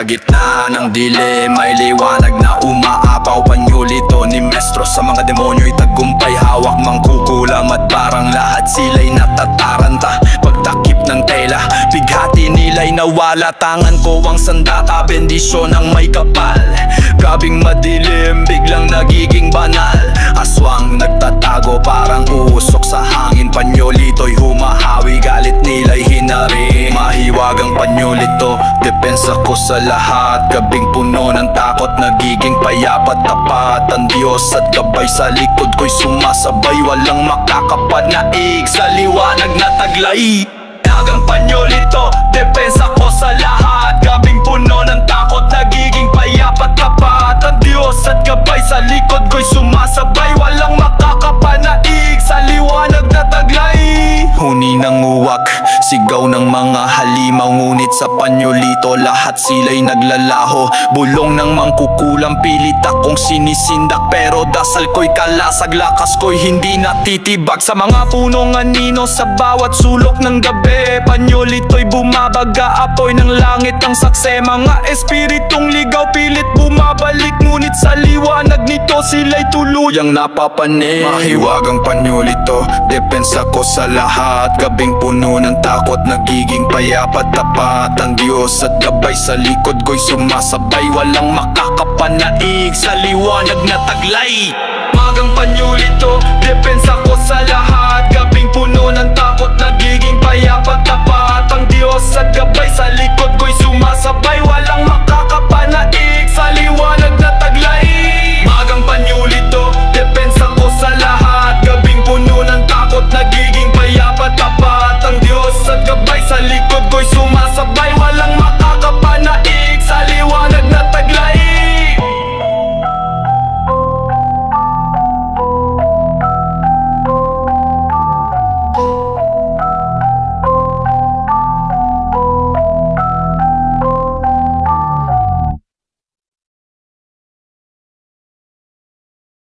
gitna ng dilim may liwanag na umaapaw. Panyulito ni Mestro sa mga demonyo'y tagumpay. Hawak mangkukulam at parang lahat sila'y natataranta. Pagtakip ng tela, bighati nila'y nawala. Tangan ko ang sandata, bendisyon ang may kapal. Gabing madilim, biglang nagiging banal. Aswang nagtatago, parang uusok sa hangin. Panyolito'y humahawi, galit nila'y hinari. Mahiwagang panyolito, depensa ko sa lahat. Gabing puno ng takot, nagiging payapat tapat. Ang Diyos at gabay sa likod ko'y sumasabay. Walang makakapanaig sa liwanag na taglay. Nagang panyolito, depensa ko sa lahat. Gabing puno ng takot, nagiging payapat tapat. Ang Diyos at gabay sa likod ko'y sumasabay. Walang makakapanaig sa liwanag na taglay. Huni ng uwak, sigaw ng mga halimaw. Ngunit sa panyolito lahat sila'y naglalaho. Bulong ng mangkukulam, pilit akong sinisindak. Pero dasal ko'y kalasag, lakas ko'y hindi natitibag. Sa mga punong anino, sa bawat sulok ng gabi, panyolito'y bumabaga, apoy ng langit ang sakse. Mga espiritong ligaw, pilit bumabalik. Ngunit sa liwanag nito sila'y tuluyang napapanig. Mahiwagang panyolito, depensa ko sa lahat. Gabing puno ng takot, nagiging payapat tapat. Ang Diyos at gabay sa likod ko'y sumasabay. Walang makakapanaig sa liwanag na taglay. Magang panyolito, depensa ko sa lahat. Gabing puno ng takot, nagiging payapat tapat. Ang Diyos at gabay sa likod ko'y sumasabay.